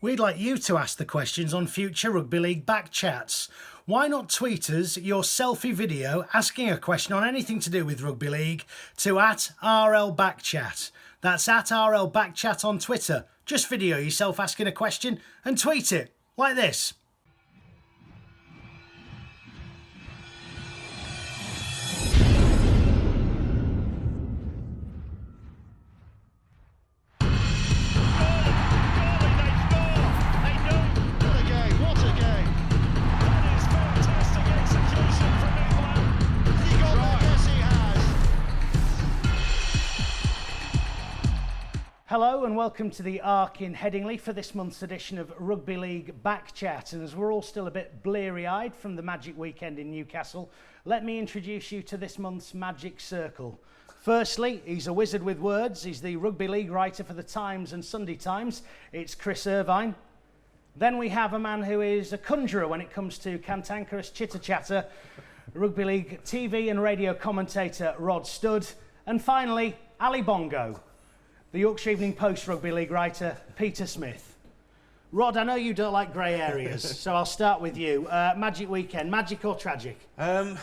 We'd like you to ask the questions on future Rugby League back chats. Why not tweet us your selfie video asking a question on anything to do with Rugby League to @RLBackChat. That's @RLBackChat on Twitter. Just video yourself asking a question and tweet it like this. Hello and welcome to the Arc in Headingley for this month's edition of Rugby League Back Chat. And as we're all still a bit bleary-eyed from the Magic weekend in Newcastle, let me introduce you to this month's Magic Circle. Firstly, he's a wizard with words. He's the Rugby League writer for the Times and Sunday Times. It's Chris Irvine. Then we have a man who is a conjurer when it comes to cantankerous chitter-chatter, Rugby League TV and radio commentator Rod Studd. And finally, Ali Bongo, the Yorkshire Evening Post Rugby League writer, Peter Smith. Rod, I know you don't like grey areas, so I'll start with you. Magic weekend, magic or tragic? I'm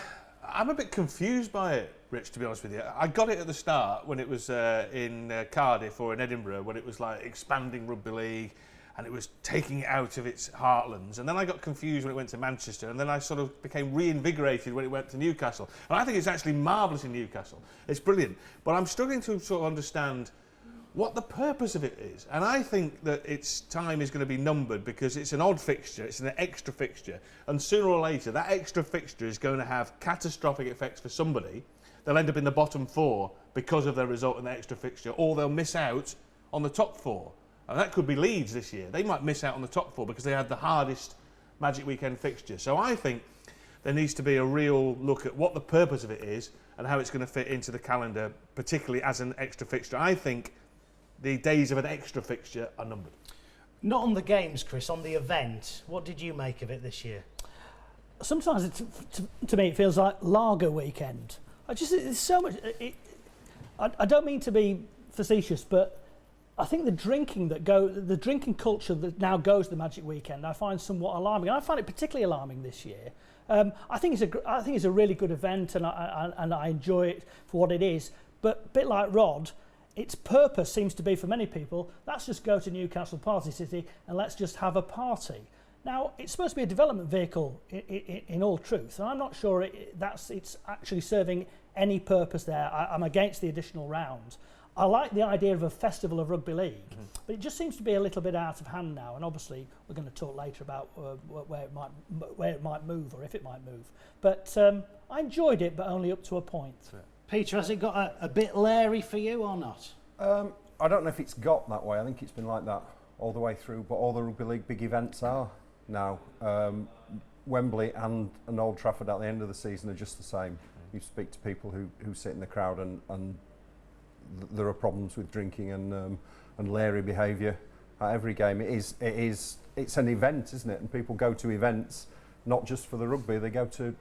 a bit confused by it, Rich, to be honest with you. I got it at the start when it was in Cardiff or in Edinburgh, when it was like expanding Rugby League and it was taking it out of its heartlands. And then I got confused when it went to Manchester, and then I sort of became reinvigorated when it went to Newcastle. And I think it's actually marvellous in Newcastle. It's brilliant. But I'm struggling to sort of understand what the purpose of it is. And I think that its time is going to be numbered because it's an odd fixture, it's an extra fixture, and sooner or later that extra fixture is going to have catastrophic effects for somebody. They'll end up in the bottom four because of their result in the extra fixture, or they'll miss out on the top four. And that could be Leeds this year. They might miss out on the top four because they had the hardest Magic Weekend fixture. So I think there needs to be a real look at what the purpose of it is and how it's going to fit into the calendar, particularly as an extra fixture. I think the days of an extra fixture are numbered. Not on the games, Chris, on the event. What did you make of it this year? Sometimes to me it feels like lager weekend. There's so much. I don't mean to be facetious, but I think the drinking culture that now goes to the Magic Weekend, I find somewhat alarming. And I find it particularly alarming this year. I think it's a really good event, and I enjoy it for what it is. But a bit like Rod, its purpose seems to be for many people, let's just go to Newcastle Party City and let's just have a party. Now, it's supposed to be a development vehicle in all truth, and I'm not sure it's actually serving any purpose there. I'm against the additional round. I like the idea of a festival of Rugby League, but it just seems to be a little bit out of hand now, and obviously we're going to talk later about where it might move, or if it might move. But I enjoyed it, but only up to a point. Peter, has it got a bit Larry for you or not? I don't know if it's got that way. I think it's been like that all the way through, but all the Rugby League big events are now. Wembley and Old Trafford at the end of the season are just the same. You speak to people who sit in the crowd and there are problems with drinking and Larry behaviour at every game. It's an event, isn't it? And people go to events not just for the rugby. They go to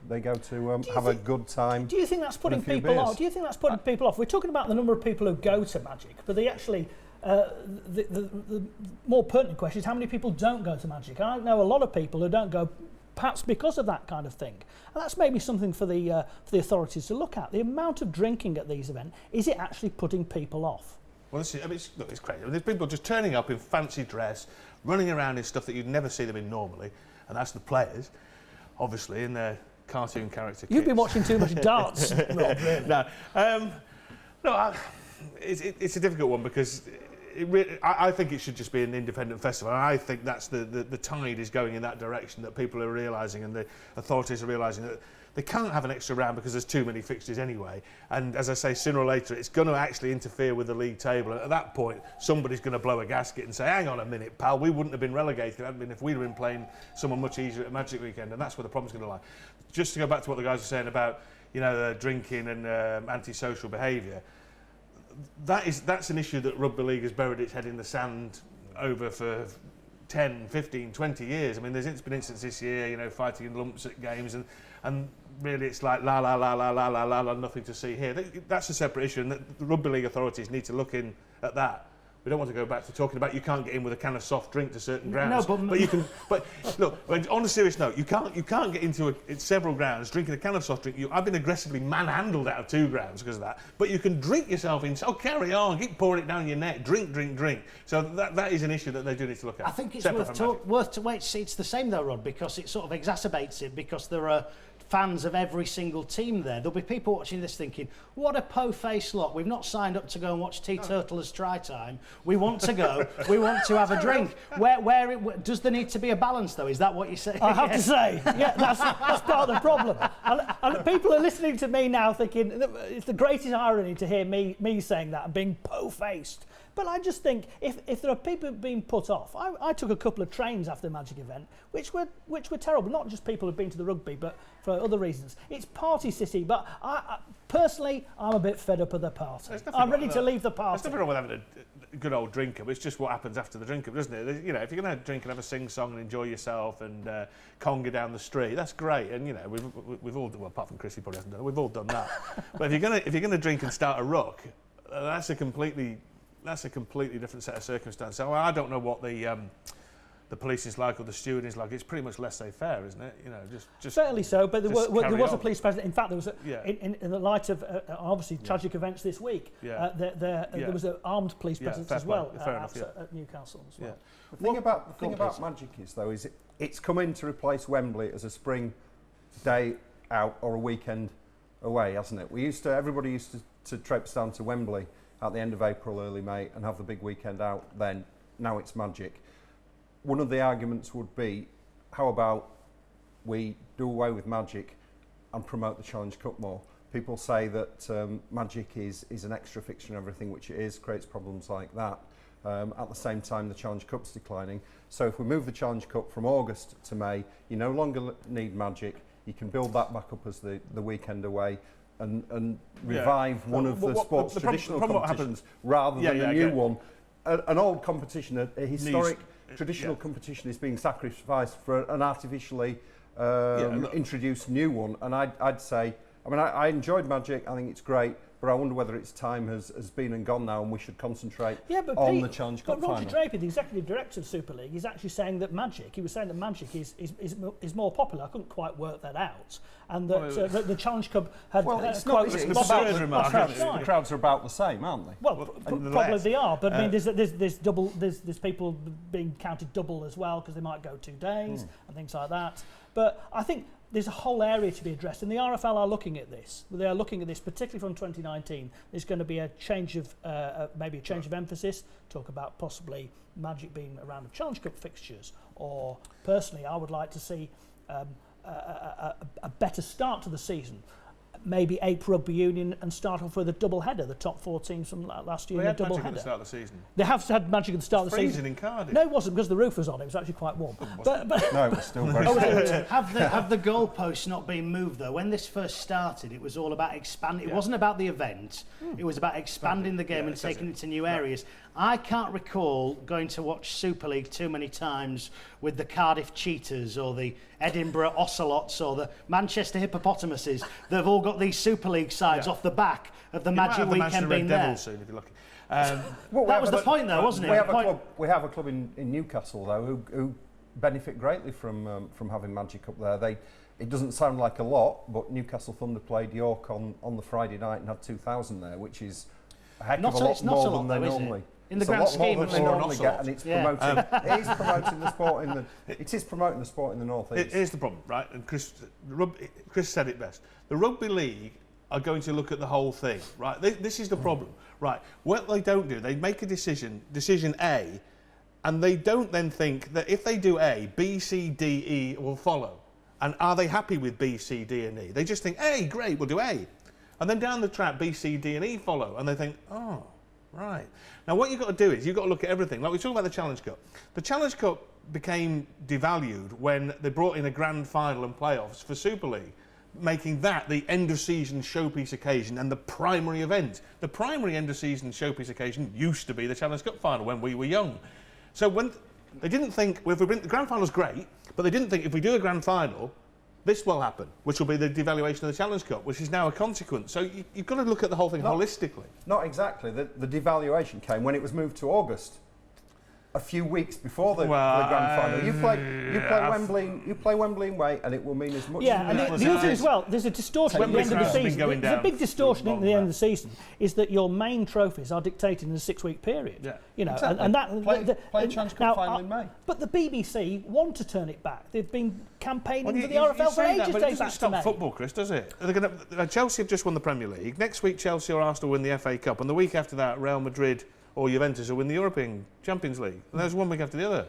have a good time. Do you think that's putting people off? Do you think that's putting people off? We're talking about the number of people who go to Magic, but they actually the more pertinent question is how many people don't go to Magic. I know a lot of people who don't go, perhaps because of that kind of thing. And that's maybe something for the authorities to look at. The amount of drinking at these events, is it actually putting people off? Well, it's crazy. There's people just turning up in fancy dress, running around in stuff that you'd never see them in normally, and that's the players, obviously, in their cartoon character You've kits. been watching too much darts, Rob, really. It's a difficult one because I think it should just be an independent festival. And I think that's the tide is going in that direction, that people are realising and the authorities are realising that they can't have an extra round because there's too many fixtures anyway. And as I say, sooner or later, it's going to actually interfere with the league table. And at that point, somebody's going to blow a gasket and say, hang on a minute, pal, we wouldn't have been relegated had been if we'd have been playing someone much easier at Magic Weekend. And that's where the problem's going to lie. Just to go back to what the guys were saying about, drinking and antisocial behaviour, that's an issue that Rugby League has buried its head in the sand over for 10, 15, 20 years. I mean, there's been instances this year, fighting in lumps at games, and really it's like la la la la la la la, nothing to see here. That's a separate issue, and the Rugby League authorities need to look in at that We don't want to go back to talking about you can't get in with a can of soft drink to certain grounds. No, but you can. But look, on a serious note, you can't get into several grounds drinking a can of soft drink. I've been aggressively manhandled out of 2 grounds because of that. But you can drink yourself in. Oh, carry on, keep pouring it down your neck. Drink. So that is an issue that they do need to look at. I think it's worth to wait to see. It's the same though, Rod, because it sort of exacerbates it because there are fans of every single team there. There'll be people watching this thinking, what a po-faced lot. We've not signed up to go and watch Teetotalers try time. We want to go. We want to have a drink. Does there need to be a balance, though? Is that what you're saying? I have to say, yeah, that's part of the problem. And people are listening to me now thinking, it's the greatest irony to hear me saying that and being po-faced. But I just think if there are people being put off, I took a couple of trains after the Magic event, which were terrible. Not just people who've been to the rugby, but for other reasons. It's party city, but I personally, I'm a bit fed up of the party. I'm ready to leave the party. There's nothing wrong with having a good old drink up. It's just what happens after the drink up, doesn't it? You know, if you're going to drink and have a sing-song and enjoy yourself and conga down the street, that's great. And you know, we've all, well, apart from Chris, he probably hasn't done it. We've all done that. But if you're going to drink and start a ruck, that's a completely different set of circumstances. So I don't know what the police is like or the steward is like. It's pretty much laissez-faire, isn't it? You know, just fairly so. But there was a police presence. In fact, there was in the light of obviously tragic events this week. There was an armed police presence as well at Newcastle as well. The thing about Magic is though is it's come in to replace Wembley as a spring day out or a weekend away, hasn't it? Everybody used to traipse down to Wembley at the end of April, early May, and have the big weekend out then. Now it's Magic. One of the arguments would be, how about we do away with Magic and promote the Challenge Cup more? People say that Magic is an extra fixture and everything, which it is, creates problems like that. At the same time, the Challenge Cup's declining. So if we move the Challenge Cup from August to May, you no longer need Magic. You can build that back up as the weekend away. And revive one of the sport's traditional competitions rather than a new one. An old competition, a historic traditional competition is being sacrificed for an artificially introduced new one. And I'd say, I enjoyed Magic, I think it's great, but I wonder whether its time has been and gone now and we should concentrate on the Challenge Cup final. Roger Draper, the executive director of Super League, is actually saying that Magic is more popular. I couldn't quite work that out. And that the Challenge Cup had... Well, it's not. It's the crowds are about the same, aren't they? Well, probably they are, but I mean, there's people being counted double as well because they might go 2 days and things like that. But I think there's a whole area to be addressed, and the RFL are looking at this. They are looking at this, particularly from 2019. There's going to be a change of, maybe a change of emphasis. Talk about possibly Magic being a round of Challenge Cup fixtures, or personally, I would like to see a better start to the season. Maybe ape Rugby Union and start off with a double header. The top 4 teams from last year in a double header. At the start of the season. They have had Magic at the start of the season. Freezing in Cardiff. No, it wasn't because the roof was on. It was actually quite warm. But no, it was still very cold. Have the goalposts not been moved though? When this first started, it was all about expanding. It wasn't about the event. It was about expanding the game and taking it to new areas. I can't recall going to watch Super League too many times with the Cardiff Cheetahs or the Edinburgh Ocelots or the Manchester Hippopotamuses. They've all got these Super League sides off the back of the Magic weekend being there. Soon, if you're lucky. That was the point, though, wasn't it? We have a club in Newcastle, though, who benefit greatly from having Magic up there. It doesn't sound like a lot, but Newcastle Thunder played York on the Friday night and had 2,000 there, which is a heck of a lot more than they normally. In the grand scheme of things, and it's promoting. It is promoting the sport promoting the sport in the North East. Here's the problem, right? And Chris said it best. The Rugby League are going to look at the whole thing, right? This is the problem, right? What they don't do, they make a decision A, and they don't then think that if they do A, B, C, D, E will follow. And are they happy with B, C, D, and E? They just think, A, great, we'll do A. And then down the track, B, C, D, and E follow, and they think, oh. Right. Now, what you've got to do is you've got to look at everything. Like we talk about the Challenge Cup. The Challenge Cup became devalued when they brought in a grand final and playoffs for Super League, making that the end-of-season showpiece occasion and the primary event. The primary end-of-season showpiece occasion used to be the Challenge Cup final when we were young. So when they didn't think, well, if we bring the grand final's great, but they didn't think if we do a grand final, this will happen, which will be the devaluation of the Challenge Cup, which is now a consequence. So you've got to look at the whole thing holistically. Not exactly. The devaluation came when it was moved to August, a few weeks before the grand final. You play Wembley away, and it will mean as much. Yeah, and the other thing as well, there's a distortion at the end of the season. There's a big distortion at the end of the season, is that your main trophies are dictated in a 6-week period. Yeah. You know, exactly. and that play Challenge Cup final in May. But the BBC want to turn it back. They've been campaigning for the you RFL for say that, ages. but it doesn't stop football, Chris, does it? Chelsea have just won the Premier League. Next week, Chelsea or Arsenal win the FA Cup, and the week after that, Real Madrid or Juventus will win the European Champions League. And there's one week after the other.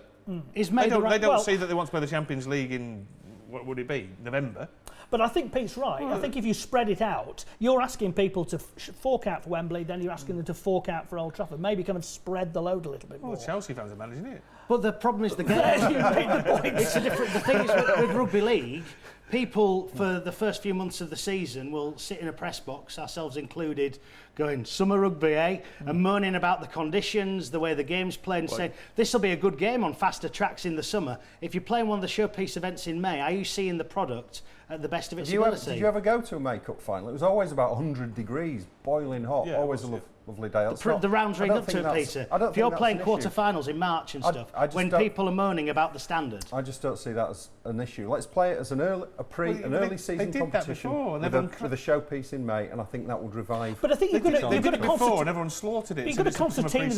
Is they don't see that they want to play the Champions League in, what would it be, November? But I think Pete's right. I think if you spread it out, you're asking people to fork out for Wembley, then you're asking them to fork out for Old Trafford. Maybe kind of spread the load a little bit more. Well, the Chelsea fans are managing it. But the problem is the game. It's a different. The thing is with Rugby League, people for the first few months of the season will sit in a press box, ourselves included, going summer rugby, and moaning about the conditions, the way the game's played, and saying this will be a good game on faster tracks in the summer. If you're playing one of the showpiece events in May, are you seeing the product at the best of its ability? Did you ever go to a May Cup final? It was always about 100 degrees, boiling hot, always a lovely day. The rounds ring up to it, Peter. If you're playing quarter-finals in March and stuff, when people are moaning about the standard. I just don't see that as an issue. Let's play it as an early season competition with a showpiece in May, and I think that would revive. But I think you've got to before and everyone slaughtered it. You've got to concertina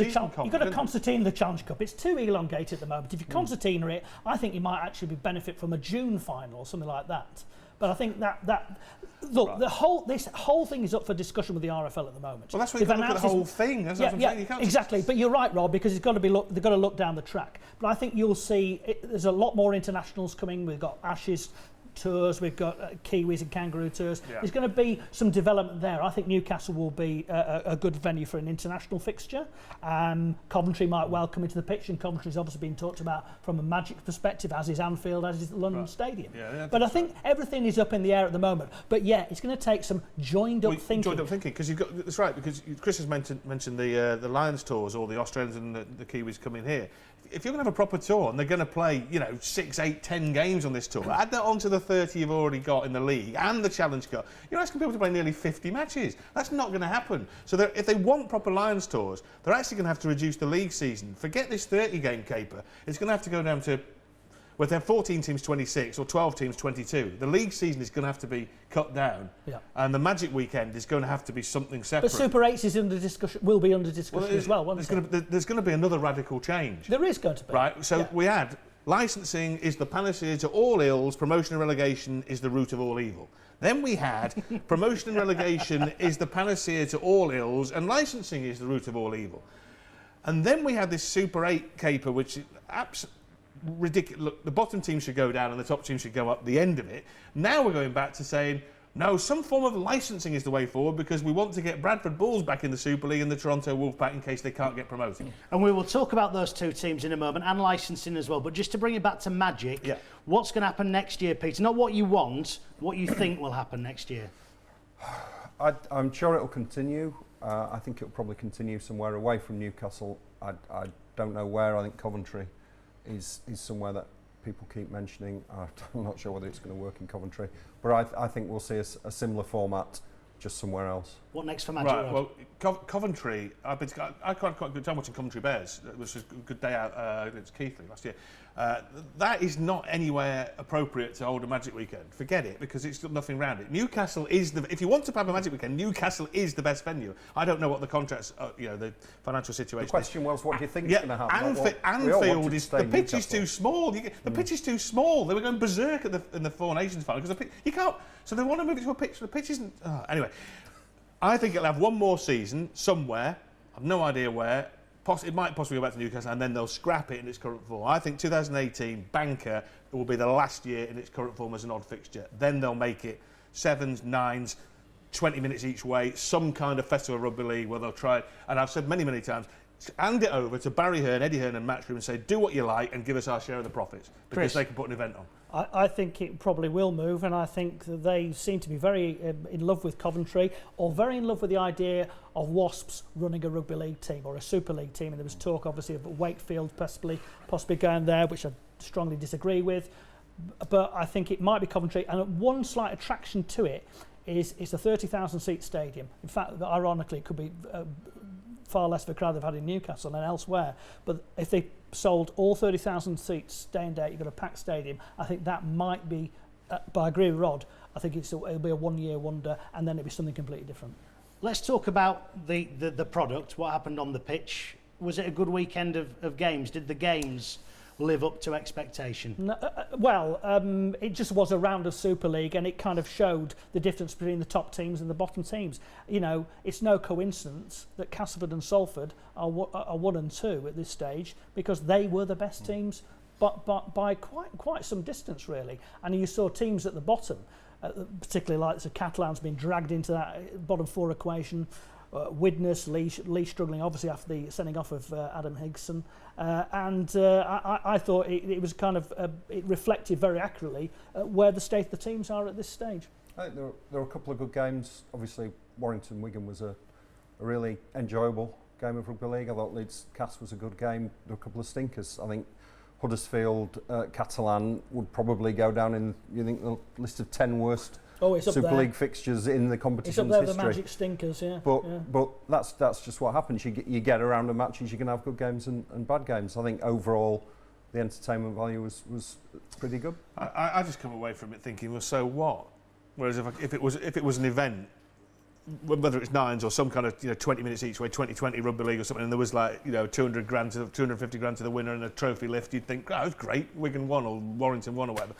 the Challenge Cup. It's too elongated at the moment. If you concertina it, I think you might actually benefit from a June final or something like that. But I think look, this whole thing is up for discussion with the RFL at the moment. Well, that's what you've got to look at the whole thing. That's what I'm saying. You can't exactly. But you're right, Rob, because they've got to look down the track. But I think you'll see there's a lot more internationals coming. We've got Ashes tours, we've got Kiwis and Kangaroo tours. Yeah. There's going to be some development there. I think Newcastle will be a good venue for an international fixture. Coventry might well come into the pitch, and Coventry's obviously been talked about from a Magic perspective, as is Anfield, as is London Stadium. Yeah, but I think everything is up in the air at the moment. But yeah, it's going to take some joined up thinking, because you've got that's right. Because Chris has mentioned the Lions tours, or the Australians and the Kiwis coming here. If you're going to have a proper tour and they're going to play, 6, 8, 10 games on this tour, add that onto the 30 you've already got in the league and the Challenge Cup, you're asking people to play nearly 50 matches. That's not going to happen. So if they want proper Lions tours, they're actually going to have to reduce the league season. Forget this 30-game caper. It's going to have to go down to, if they're 14 teams 26 or 12 teams 22, the league season is going to have to be cut down, and the Magic weekend is going to have to be something separate. But Super 8s is under discussion, will be under discussion as well, won't it? There's going to be another radical change. There is going to be. Right, so we had licensing is the panacea to all ills, promotion and relegation is the root of all evil. Then we had promotion and relegation is the panacea to all ills, and licensing is the root of all evil. And then we had this Super 8 caper, which is absolutely ridiculous. Look, the bottom team should go down and the top team should go up, the end of it. Now we're going back to saying, no, some form of licensing is the way forward, because we want to get Bradford Bulls back in the Super League and the Toronto Wolfpack in case they can't get promoted. And we will talk about those two teams in a moment, and licensing as well. But just to bring it back to Magic, what's going to happen next year, Peter? Not what you want, what you think will happen next year. I'm sure it'll continue. I think it'll probably continue somewhere away from Newcastle. I don't know where. I think Coventry is somewhere that people keep mentioning. I'm not sure whether it's going to work in Coventry, but I think we'll see a similar format just somewhere else. What next for Magic? Right, well, Coventry, I quite a good time watching Coventry Bears. It was a good day out against Keighley last year. That is not anywhere appropriate to hold a Magic weekend. Forget it, because it's got nothing around it. Newcastle is if you want to have a Magic weekend, Newcastle is the best venue. I don't know what the contracts, the financial situation. The question was, what do you think is going to happen? Anfield is the pitch is too small. The pitch is too small. They were going berserk in the Four Nations final because you can't. So they want to move it to a pitch. The pitch isn't. Anyway, I think it'll have one more season somewhere. I've no idea where. It might possibly go back to Newcastle, and then they'll scrap it in its current form. I think 2018 Banker will be the last year in its current form as an odd fixture. Then they'll make it 7s, 9s, 20 minutes each way, some kind of festival of rugby league where they'll try it. And I've said many, many times, hand it over to Barry Hearn, Eddie Hearn and Matchroom and say, do what you like and give us our share of the profits, because Chris, they can put an event on. I think it probably will move, and I think that they seem to be very in love with Coventry, or very in love with the idea of Wasps running a rugby league team or a Super League team. And there was talk, obviously, of Wakefield possibly going there, which I strongly disagree with. but I think it might be Coventry. And one slight attraction to it is it's a 30,000 seat stadium. In fact, ironically, it could be far less of a crowd they've had in Newcastle and elsewhere. But if they sold all 30,000 seats day and date, you've got a packed stadium, I think that might be, but I agree with Rod, I think it'll be a one-year wonder, and then it'll be something completely different. Let's talk about the product, what happened on the pitch. Was it a good weekend of games? Did the games live up to expectation? No, it just was a round of Super League, and it kind of showed the difference between the top teams and the bottom teams. You know, it's no coincidence that Castleford and Salford are 1 and 2 at this stage, because they were the best teams, but by quite some distance, really. And you saw teams at the bottom, particularly like the Catalans, being dragged into that bottom 4 equation. Widnes, Lee struggling obviously after the sending off of Adam Higson, I thought it was kind of it reflected very accurately where the state of the teams are at this stage. I think there were a couple of good games. Obviously, Warrington-Wigan was a really enjoyable game of rugby league. I thought Leeds-Cass was a good game. There were a couple of stinkers. I think Huddersfield-Catalan would probably go down in the list of 10 worst Super League fixtures in the competition's history. It's up there, history. the magic stinkers, yeah. But that's just what happens. You get around the matches, you can have good games and bad games. I think overall the entertainment value was pretty good. I just come away from it thinking, well, so what? Whereas if it was an event, whether it's nines or some kind of 20 minutes each way, 2020 rugby league or something, and there was 250 grand to the winner and a trophy lift, you'd think, oh, it was great, Wigan won or Warrington won or whatever.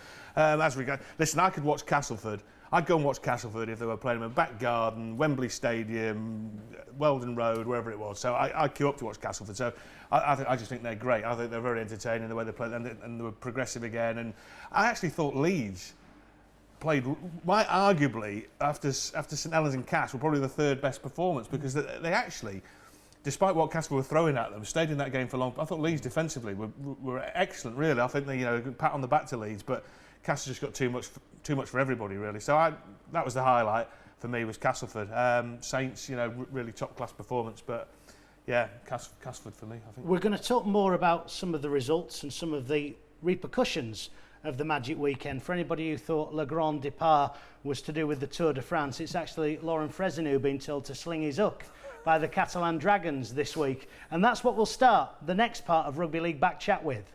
Listen, I could watch Castleford. I'd go and watch Castleford if they were playing in a back garden, Wembley Stadium, Weldon Road, wherever it was. So I'd queue up to watch Castleford. So I just think they're great. I think they're very entertaining the way they play, and they were progressive again. And I actually thought Leeds played, arguably, after St Helens and Cass, were probably the third best performance, because they actually, despite what Castleford were throwing at them, stayed in that game for long. I thought Leeds defensively were excellent, really. I think they, pat on the back to Leeds, but Cass just got too much for everybody, really. So that was the highlight for me, was Castleford. Saints, really top-class performance, but yeah, Castleford for me, I think. We're going to talk more about some of the results and some of the repercussions of the Magic Weekend. For anybody who thought Le Grand Départ was to do with the Tour de France, it's actually Laurent Fresneau being told to sling his hook by the Catalan Dragons this week. And that's what we'll start the next part of Rugby League Back Chat with.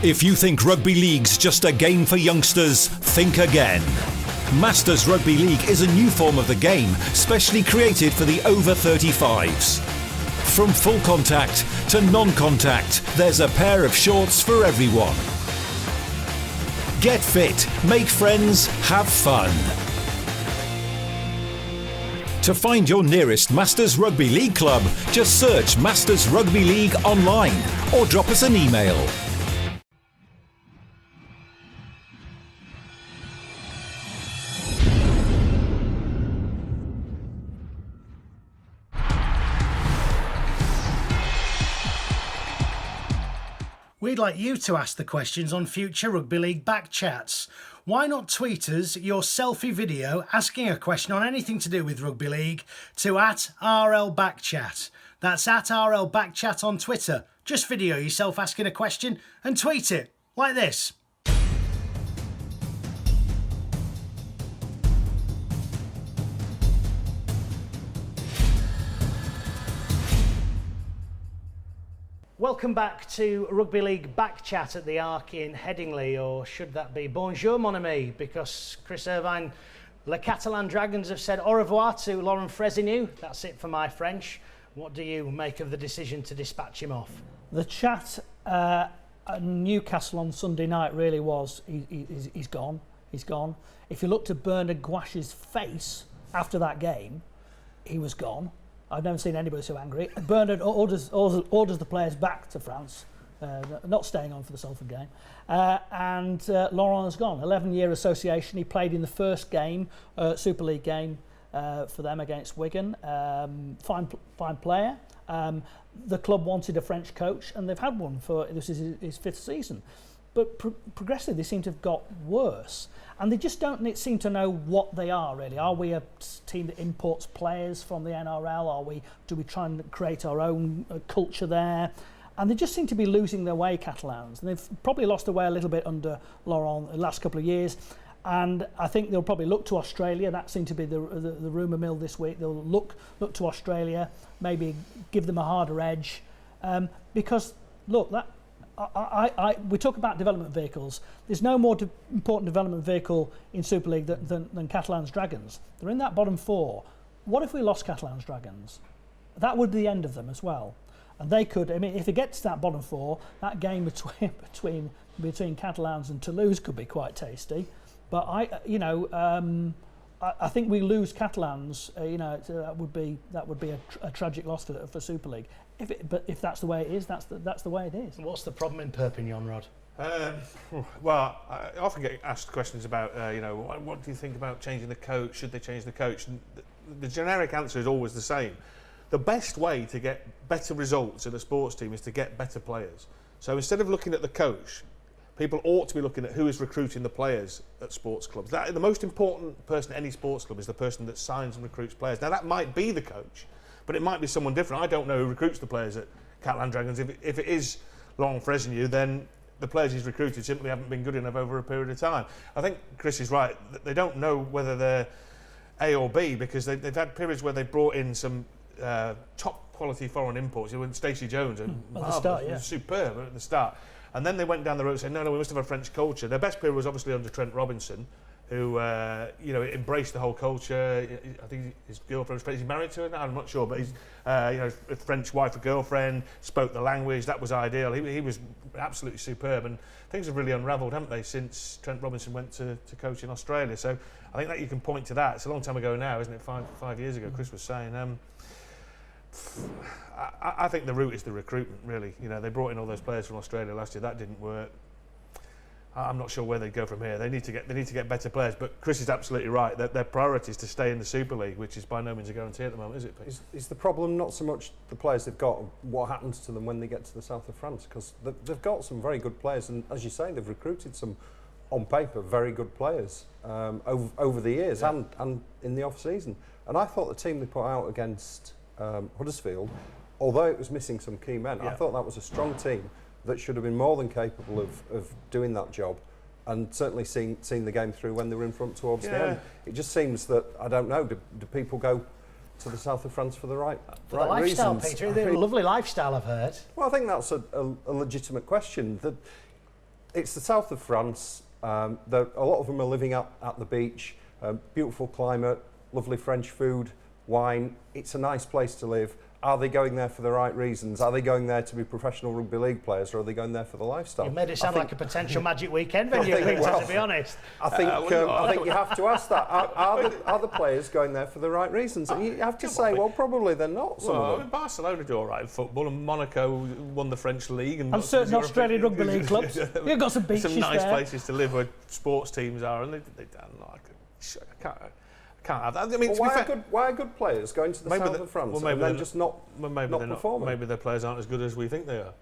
If you think Rugby League's just a game for youngsters, think again. Masters Rugby League is a new form of the game, specially created for the over 35s. From full contact to non-contact, there's a pair of shorts for everyone. Get fit, make friends, have fun. To find your nearest Masters Rugby League club, just search Masters Rugby League online or drop us an email. We'd like you to ask the questions on future Rugby League Back Chats. Why not tweet us your selfie video asking a question on anything to do with Rugby League to @RLBackChat. That's @RLBackChat on Twitter. Just video yourself asking a question and tweet it like this. Welcome back to Rugby League Back Chat at the Arc in Headingley, or should that be Bonjour mon ami, because Chris Irvine, Le Catalan Dragons have said au revoir to Laurent Fresneau. That's it for my French. What do you make of the decision to dispatch him off? The chat at Newcastle on Sunday night really was, he's gone. If you looked at Bernard Gouache's face after that game, he was gone. I've never seen anybody so angry. Bernard orders the players back to France. not staying on for the Salford game. And Laurent has gone. 11-year association. He played in the first game, Super League game, for them against Wigan. Fine player. The club wanted a French coach, and they've had one for this is his 5th season. But progressively, they seem to have got worse, and they just don't seem to know what they are really. Are we a team that imports players from the NRL? Do we try and create our own culture there? And they just seem to be losing their way, Catalans. And they've probably lost their way a little bit under Laurent the last couple of years. And I think they'll probably look to Australia. That seemed to be the rumour mill this week. They'll look to Australia, maybe give them a harder edge, because look, we talk about development vehicles. There's no more important development vehicle in Super League than Catalans Dragons. They're in that bottom 4. What if we lost Catalans Dragons? That would be the end of them as well. And they could. I mean, if it gets to that bottom 4, that game between Catalans and Toulouse could be quite tasty. But I think we lose Catalans. That would be a tragic loss for Super League. If that's the way it is, that's the way it is. What's the problem in Perpignan, Rod? Well, I often get asked questions about, what do you think about changing the coach? Should they change the coach? And the generic answer is always the same. The best way to get better results in a sports team is to get better players. So instead of looking at the coach, people ought to be looking at who is recruiting the players at sports clubs. The most important person at any sports club is the person that signs and recruits players. Now, that might be the coach, but it might be someone different. I don't know who recruits the players at Catalan Dragons. If it is Laurent Fresneau, then the players he's recruited simply haven't been good enough over a period of time. I think Chris is right. They don't know whether they're A or B, because they've had periods where they've brought in some top quality foreign imports. When Stacey Jones and at the start, superb at the start. And then they went down the road saying, no, we must have a French culture. Their best period was obviously under Trent Robinson, who embraced the whole culture. I think his girlfriend was French. Is he married to her now? I'm not sure, but he's a French wife or girlfriend, spoke the language. That was ideal. He was absolutely superb, and things have really unravelled, haven't they, since Trent Robinson went to coach in Australia. So I think that you can point to that. It's a long time ago now, isn't it? Five years ago, Chris was saying. I think the route is the recruitment, really. They brought in all those players from Australia last year. That didn't work. I'm not sure where they go from here. They need to get better players. But Chris is absolutely right. Their priority is to stay in the Super League, which is by no means a guarantee at the moment, is it, Pete? Is the problem not so much the players they've got, what happens to them when they get to the south of France? Because they've got some very good players, and as you say, they've recruited some, on paper, very good players over the years, and in the off-season. And I thought the team they put out against Huddersfield, although it was missing some key men, I thought that was a strong team that should have been more than capable of doing that job, and certainly seeing the game through when they were in front towards the end. It just seems that, I don't know, do people go to the south of France for the right lifestyle, reasons? Peter, they're a lovely lifestyle, I've heard. Well, I think that's a legitimate question. It's the south of France. A lot of them are living at the beach, beautiful climate, lovely French food, wine. It's a nice place to live. Are they going there for the right reasons? Are they going there to be professional rugby league players, or are they going there for the lifestyle? You made it sound like a potential magic weekend venue, to be honest. I think you have to ask that. Are the players going there for the right reasons? And you have to say, well, probably they're not. Barcelona do all right in football, and Monaco won the French league. And certain Australian rugby league clubs. You've got some beaches some nice there. places to live where sports teams are, and I can't have that. I mean, why are good players going to the south of France and then just not performing? Maybe their players aren't as good as we think they are.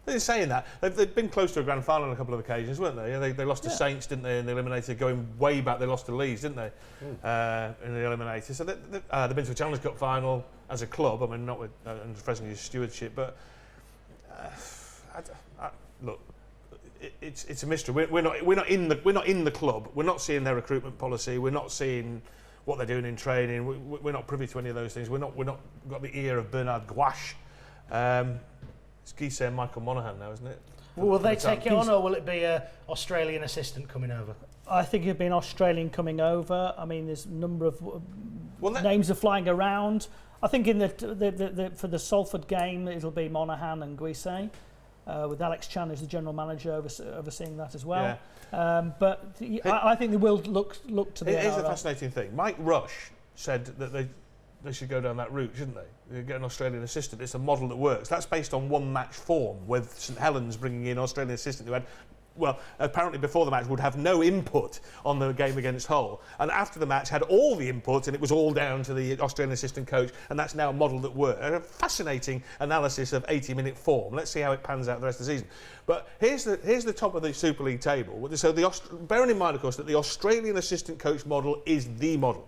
They're saying that. They've been close to a grand final on a couple of occasions, weren't they? They lost to Saints, didn't they? And they eliminated, going way back, they lost to Leeds, didn't they? In the eliminator. So they've been to a Challenge Cup final as a club. I mean, not with under Fresnau's stewardship, but look. It's a mystery. We're not in the club. We're not seeing their recruitment policy. We're not seeing what they're doing in training. We're not privy to any of those things. We're not got the ear of Bernard Gouache. It's Guy and Michael Monaghan now, isn't it? Will they take it on, or will it be an Australian assistant coming over? I think it'd be an Australian coming over. I mean, there's a number of names are flying around. I think in for the Salford game, it'll be Monaghan and Guise. With Alex Chan as the general manager overseeing that as well. Yeah. But I think they will look to the NRL. It is a fascinating thing. Mike Rush said that they should go down that route, shouldn't they? They get an Australian assistant. It's a model that works. That's based on one match form, with St Helens bringing in an Australian assistant who had, well, apparently before the match would have no input on the game against Hull, and after the match had all the input, and it was all down to the Australian assistant coach, and that's now a model that works. A fascinating analysis of 80-minute form. Let's see how it pans out the rest of the season. But here's the top of the Super League table. So bearing in mind, of course, that the Australian assistant coach model is the model.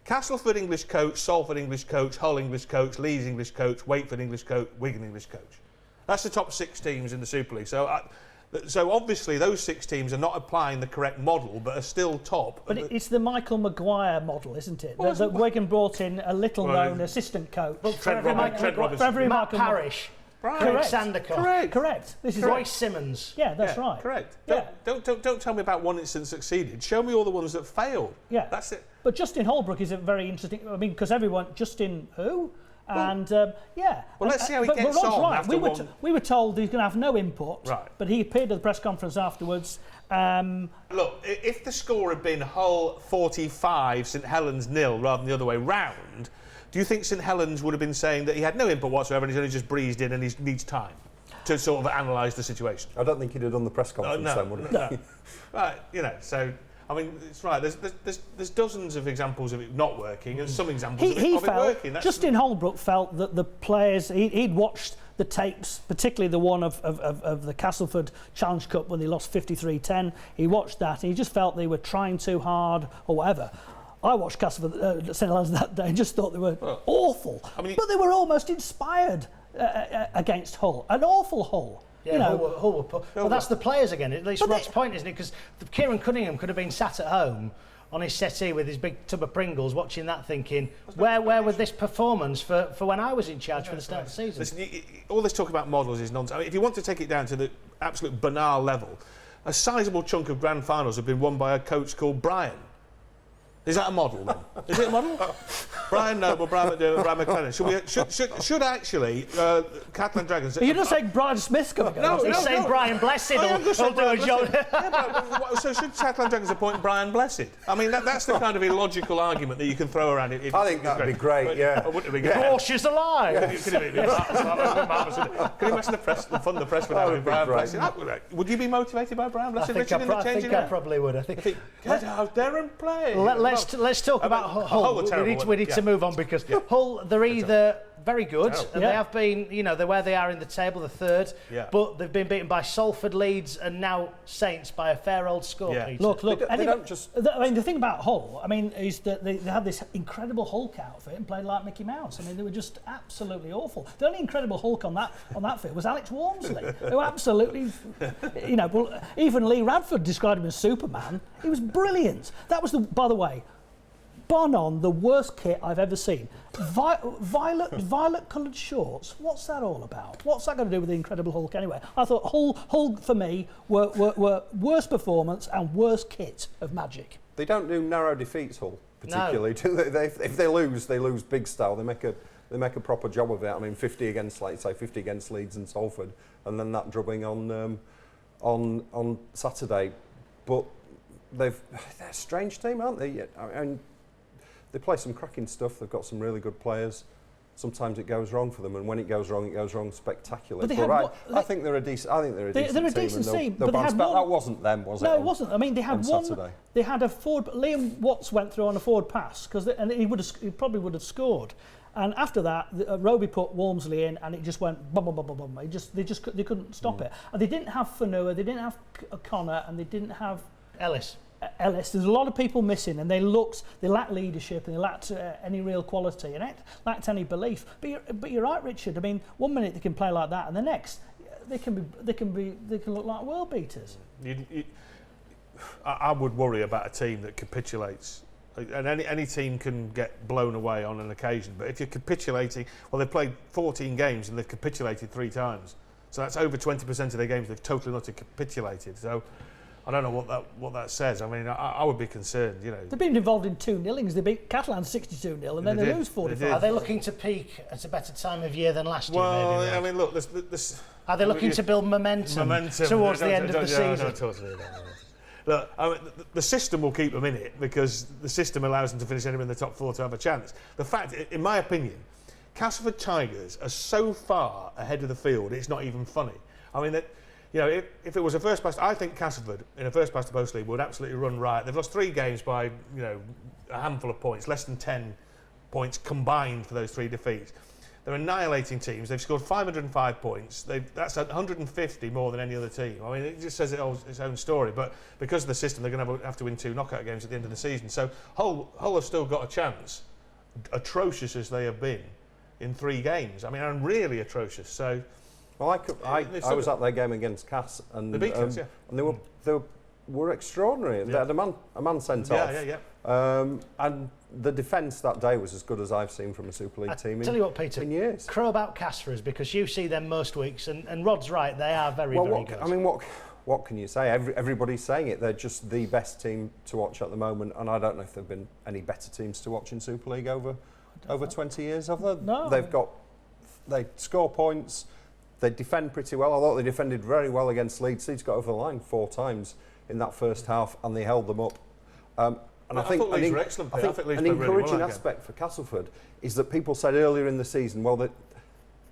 Castleford English coach, Salford English coach, Hull English coach, Leeds English coach, Wakefield English coach, Wigan English coach. That's the top 6 teams in the Super League. So obviously those 6 teams are not applying the correct model, but are still top. But it's the Michael Maguire model, isn't it? That Wigan brought in a little-known assistant coach. Trent Robinson. For every Matt Michael Parrish. Right. Craig Sandercock. Correct. This is Roy Simmons. Yeah, that's right. Correct. Yeah. Don't tell me about one instance succeeded. Show me all the ones that failed. Yeah. That's it. But Justin Holbrook is a very interesting. I mean, because everyone, Justin who? And yeah. Well, let's see how he but gets Rod's on right. after We were told he's going to have no input. Right. But he appeared at the press conference afterwards. Look, if the score had been Hull 45, St Helens 0, rather than the other way round, do you think St Helens would have been saying that he had no input whatsoever and he's only just breezed in and he needs time to sort of analyse the situation? I don't think he'd have done the press conference then, would he? No. Right, so. I mean, it's right. There's dozens of examples of it not working, and some examples of it working. Justin Holbrook felt that the players he'd watched the tapes, particularly the one of the Castleford Challenge Cup when they lost 53-10. He watched that, and he just felt they were trying too hard or whatever. I watched Castleford St Helens that day and just thought they were awful. I mean, but they were almost inspired against Hull. An awful Hull. Yeah, well, that's the players again. At least Rod's point, isn't it? Because Kieran Cunningham could have been sat at home on his settee with his big tub of Pringles, watching that, thinking, where was this performance for when I was in charge for the start of the season? Listen, all this talk about models is nonsense. I mean, if you want to take it down to the absolute banal level, a sizable chunk of grand finals have been won by a coach called Brian. Is that a model then? Is it a model? Brian Noble, Brian McDermott, Brian McLennan. Should actually Catalan Dragons? You're not saying Brian Smith's going to go. He's saying Brian Blessed will do a job. So should Catalan Dragons appoint Brian Blessed? I mean, that's the kind of illogical argument that you can throw around it. I think that'd be great. Yeah. Wouldn't it be great? Cautious alive. Can you imagine the fun the press would have with Brian Blessed? Would you be motivated by Brian Blessed? I think I probably would. I think. Get out there and play. Let's talk about Hull. We need to move on because Hull, they're either very good and they have been, they're where they are in the table, the third, but they've been beaten by Salford, Leeds and now Saints by a fair old score, Peter. Look, they don't just... I mean, the thing about Hull, is that they had this incredible Hulk outfit and played like Mickey Mouse. I mean, they were just absolutely awful. The only incredible Hulk on that field was Alex Walmsley, who absolutely, even Lee Radford described him as Superman. He was brilliant. That was, by the way, bun on the worst kit I've ever seen. Violet coloured shorts. What's that all about? What's that going to do with the Incredible Hulk anyway? I thought Hull for me were worst performance and worst kit of Magic. They don't do narrow defeats, Hull, particularly. No. If they lose big style. They make a proper job of it. I mean, 50 against Leeds and Salford, and then that drubbing on Saturday. But they're a strange team, aren't they? And they play some cracking stuff. They've got some really good players. Sometimes it goes wrong for them, and when it goes wrong spectacularly. I think they're a decent. They're a decent team. But that wasn't them, was it? No, it wasn't. I mean, they had one. Saturday. They had a forward. Liam Watts went through on a forward pass and he probably would have scored. And after that, Roby put Walmsley in, and it just went bum bum bum bum bum. They couldn't stop it. And they didn't have Fanua, they didn't have Connor, and they didn't have Ellis. There's a lot of people missing, and they lacked leadership, and they lacked any real quality, and lacked any belief. But you're right, Richard. I mean, 1 minute they can play like that, and the next they can look like world beaters. I would worry about a team that capitulates. And any team can get blown away on an occasion, but if you're capitulating, well, they've played 14 games and they've capitulated 3 times, so that's over 20% of their games they've totally not capitulated. So I don't know what that says. I mean, I would be concerned, They've been involved in 2 nillings. They beat Catalan 62-0 and then they lose 45. Are they looking to peak at a better time of year than last year? Well, maybe, I mean, look, are they looking to build momentum towards the end of the season? Look, I mean, the system will keep them in it because the system allows them to finish anywhere in the top 4 to have a chance. The fact, in my opinion, Castleford Tigers are so far ahead of the field, it's not even funny. I mean, if it was a first pass, I think Castleford in a first pass to post league would absolutely run riot. They've lost 3 games by a handful of points, less than 10 points combined for those 3 defeats. They're annihilating teams. They've scored 505 points. That's 150 more than any other team. I mean, it just says its own story. But because of the system, they're going to have to win 2 knockout games at the end of the season. So Hull have still got a chance, atrocious as they have been in 3 games. I mean, and really atrocious. So, well, I was at their game against Cass, and the Beacons, and they were extraordinary. They had a man sent off. And the defence that day was as good as I've seen from a Super League team tell you what, Peter, in years. Crow about Cass for us, because you see them most weeks, and Rod's right, they are very good. I mean, what can you say? Everybody's saying it. They're just the best team to watch at the moment, and I don't know if there've been any better teams to watch in Super League over 20 years, have there? No. They score points, they defend pretty well. I thought they defended very well against Leeds. Leeds got over the line 4 times in that first half, and they held them up. And I think Leeds were excellent. I think an encouraging aspect for Castleford is that people said earlier in the season, well, that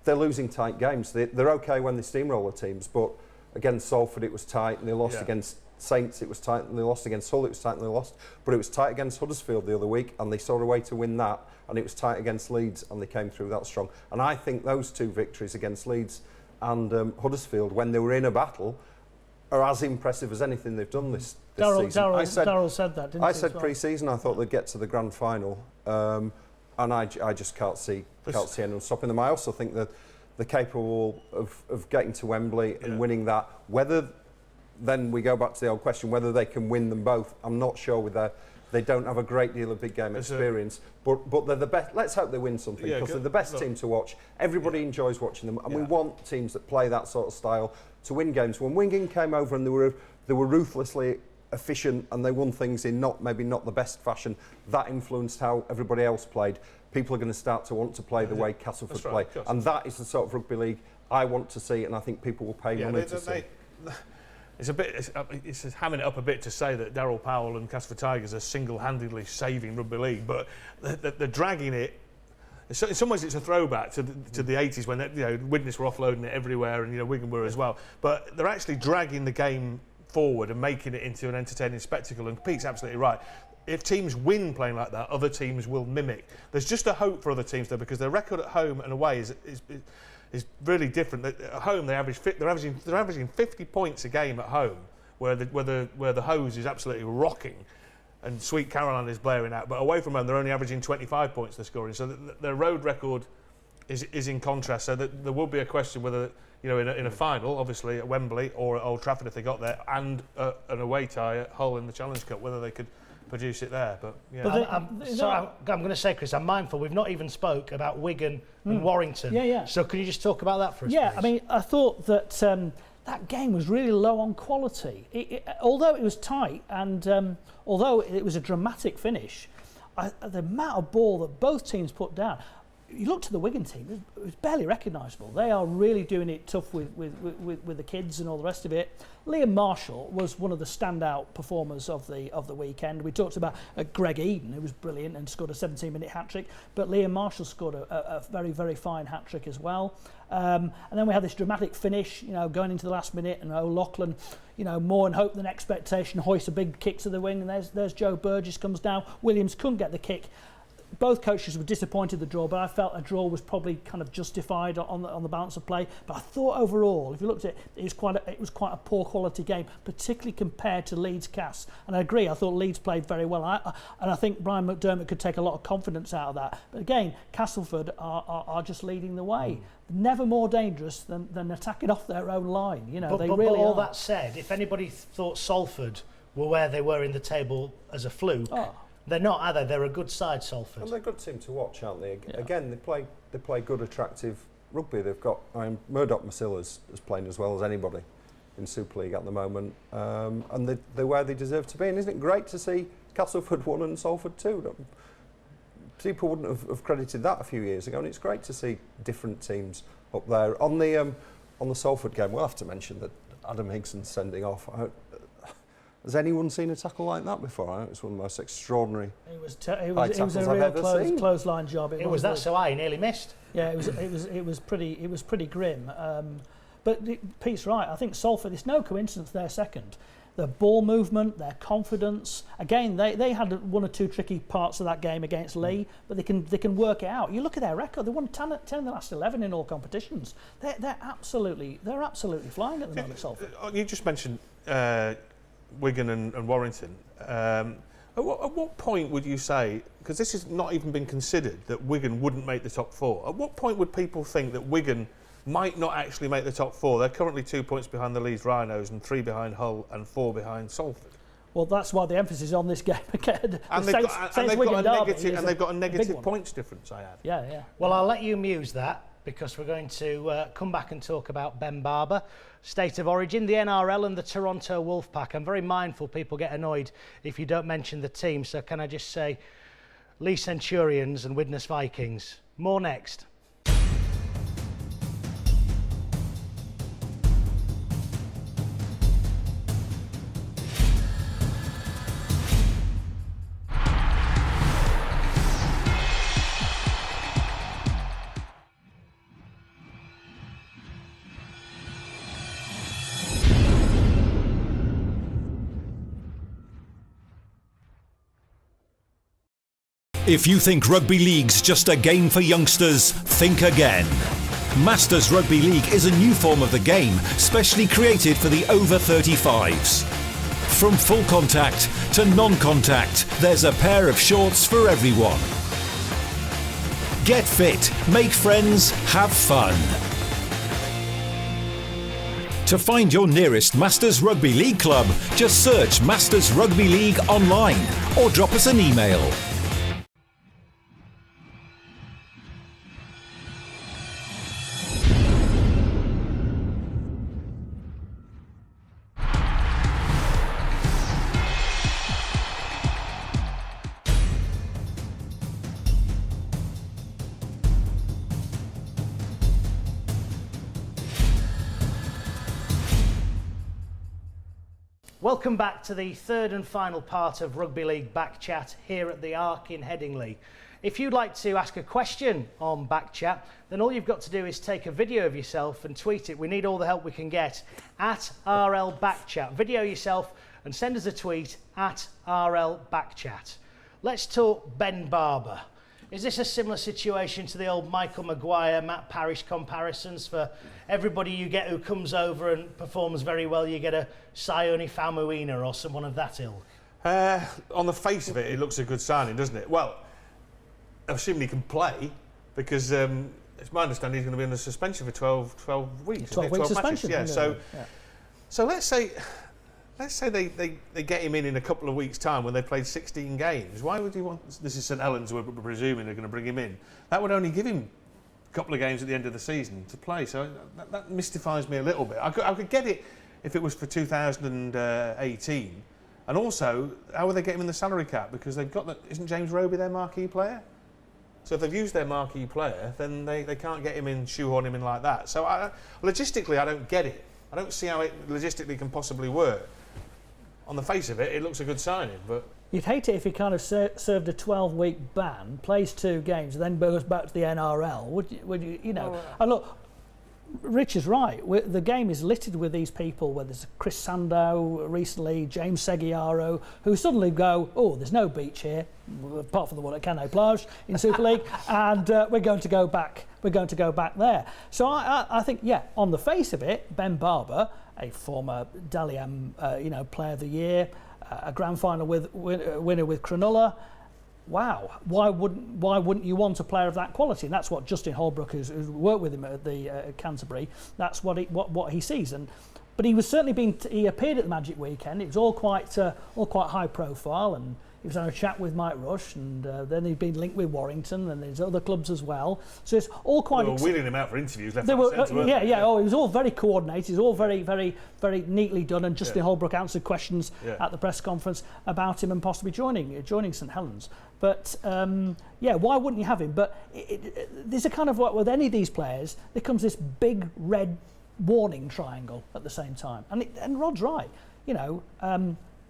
they're losing tight games. They're okay when they steamroller teams, but against Salford it was tight, and they lost against Saints, it was tight, and they lost against Hull, it was tight, and they lost. But it was tight against Huddersfield the other week, and they saw a way to win that, and it was tight against Leeds, and they came through that strong. And I think those 2 victories against Leeds and Huddersfield, when they were in a battle, are as impressive as anything they've done this season. Darryl said that, didn't he? I said pre-season I thought they'd get to the grand final, and I just can't see anyone stopping them. I also think that they're capable of getting to Wembley and winning that. Whether then we go back to the old question, whether they can win them both, I'm not sure with their. They don't have a great deal of big game experience, but they're the best. Let's hope they win something, because they're the best team to watch. Everybody enjoys watching them, and we want teams that play that sort of style to win games. When Wigan came over and they were ruthlessly efficient and they won things in maybe not the best fashion, that influenced how everybody else played. People are going to start to want to play the way Castleford play, and that is the sort of rugby league I want to see, and I think people will pay money to see. It's hamming it up a bit to say that Darryl Powell and Castleford Tigers are single-handedly saving rugby league, but they're dragging it. In some ways, it's a throwback to the 80s when Widnes were offloading it everywhere, and Wigan were as well. But they're actually dragging the game forward and making it into an entertaining spectacle. And Pete's absolutely right. If teams win playing like that, other teams will mimic. There's just a hope for other teams though, because their record at home and away is really different. At home, they're averaging 50 points a game at home, where the hose is absolutely rocking, and Sweet Caroline is blaring out. But away from home, they're only averaging 25 points they're scoring. So their road record is in contrast. So there will be a question whether in a final, obviously at Wembley or at Old Trafford if they got there, and an away tie at Hull in the Challenge Cup, whether they could produce it there. But I'm going to say, Chris, I'm mindful we've not even spoke about Wigan and Warrington. So can you just talk about that for us, please? I mean, I thought that that game was really low on quality. Although it was tight, and although it was a dramatic finish, the amount of ball that both teams put down. You look to the Wigan team; it was barely recognisable. They are really doing it tough with the kids and all the rest of it. Liam Marshall was one of the standout performers of the weekend. We talked about Greg Eden, who was brilliant and scored a 17-minute hat-trick, but Liam Marshall scored a very, very fine hat-trick as well. And then we had this dramatic finish, going into the last minute, and O'Loughlin, more in hope than expectation, hoists a big kick to the wing, and there's Joe Burgess comes down. Williams couldn't get the kick. Both coaches were disappointed the draw, but I felt a draw was probably kind of justified on the balance of play. But I thought overall, if you looked at it, it was quite a poor quality game, particularly compared to Leeds Cass. And I agree, I thought Leeds played very well, and I think Brian McDermott could take a lot of confidence out of that. But again, Castleford are just leading the way. Never more dangerous than attacking off their own line. But all that said, if anybody thought Salford were where they were in the table as a fluke. They're not, are they? They're a good side, Salford. Well, they're a good team to watch, aren't they? Again, they play good, attractive rugby. They've got Murdoch Masilla is playing as well as anybody in Super League at the moment, and they're where they deserve to be. And isn't it great to see Castleford 1 and Salford 2? People wouldn't have credited that a few years ago, and it's great to see different teams up there. On the Salford game, we'll have to mention that Adam Higson's sending off. Has anyone seen a tackle like that before? I think it's one of the most extraordinary. It was high a tackles real I've ever seen. clothesline job. It was that so high, he nearly missed. Yeah, it was pretty grim. But Pete's right. I think Salford. It's no coincidence they're second. Their ball movement, their confidence. Again, they had one or two tricky parts of that game against Lee, but they can work it out. You look at their record; they won 10 of the last 11 in all competitions. They're absolutely flying at the moment. Salford. You just mentioned Wigan and Warrington. At what point would you say, because this has not even been considered, that Wigan wouldn't make the top 4? At what point would people think that Wigan might not actually make the top 4? They're currently 2 points behind the Leeds Rhinos and 3 behind Hull and 4 behind Salford. Well, that's why the emphasis is on this game again. And they've got a negative points difference, I add. Yeah. Well, I'll let you muse that, because we're going to come back and talk about Ben Barber, State of Origin, the NRL and the Toronto Wolfpack. I'm very mindful people get annoyed if you don't mention the team, so can I just say Lee Centurions and Widnes Vikings. More next. If you think Rugby League's just a game for youngsters, think again. Masters Rugby League is a new form of the game, specially created for the over 35s. From full contact to non-contact, there's a pair of shorts for everyone. Get fit, make friends, have fun. To find your nearest Masters Rugby League club, just search Masters Rugby League online or drop us an email. Welcome back to the third and final part of Rugby League Back Chat here at the Arc in Headingley. If you'd like to ask a question on Back Chat, then all you've got to do is take a video of yourself and tweet it. We need all the help we can get at RL Backchat. Video yourself and send us a tweet at RL Backchat. Let's talk Ben Barber. Is this a similar situation to the old Michael Maguire, Matt Parrish comparisons? For everybody you get who comes over and performs very well, you get a Sione Faumuina or someone of that ilk? On the face of it, it looks a good signing, doesn't it? Well, assuming he can play, because it's my understanding he's going to be under suspension for 12 weeks. 12-week suspension. Yeah. So let's say they get him in a couple of weeks' time when they played 16 games. Why would you want... This is St Helens, we're presuming they're going to bring him in. That would only give him a couple of games at the end of the season to play. So that mystifies me a little bit. I could get it if it was for 2018. And also, how would they get him in the salary cap? Because they've got... Isn't James Roby their marquee player? So if they've used their marquee player, then they can't get him in, shoehorn him in like that. So logistically, I don't get it. I don't see how it logistically can possibly work. On the face of it, it looks a good signing, but... You'd hate it if he kind of served a 12-week ban, plays 2 games, and then goes back to the NRL. Would you, you know... And look, Rich is right. The game is littered with these people, whether it's Chris Sandow recently, James Seguiaro, who suddenly go, oh, there's no beach here, apart from the one at Cannes Plage in Super League, and we're going to go back. We're going to go back there. So I think, yeah, on the face of it, Ben Barber, a former Dalian, Player of the Year, a grand final winner with Cronulla. Wow, why wouldn't you want a player of that quality? And that's what Justin Holbrook, who's worked with him at the Canterbury, that's what he sees. But he was certainly he appeared at the Magic Weekend. It was all quite high profile, and he was on a chat with Mike Rush, and then he'd been linked with Warrington, and there's other clubs as well. So it's all quite... They were wheeling him out for interviews left and centre, weren't they? Oh, it was all very coordinated. It was all very, very, very neatly done. And Justin Holbrook answered questions at the press conference about him and possibly joining St Helens. But why wouldn't you have him? But there's a kind of what with any of these players, there comes this big red warning triangle at the same time. And Rod's right.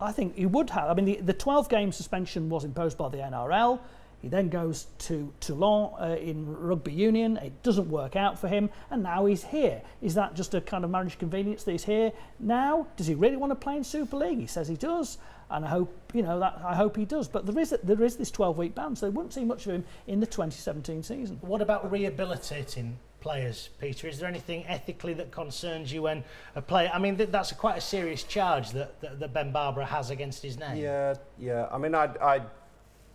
I think he would have. I mean, the 12-game suspension was imposed by the NRL. He then goes to Toulon in rugby union. It doesn't work out for him, and now he's here. Is that just a kind of marriage convenience that he's here now? Does he really want to play in Super League? He says he does, and I hope I hope he does. But there is this 12-week ban, so they wouldn't see much of him in the 2017 season. What about rehabilitating players, Peter? Is there anything ethically that concerns you when a player... I mean, that's quite a serious charge that Ben Barbara has against his name. Yeah. I mean, I'd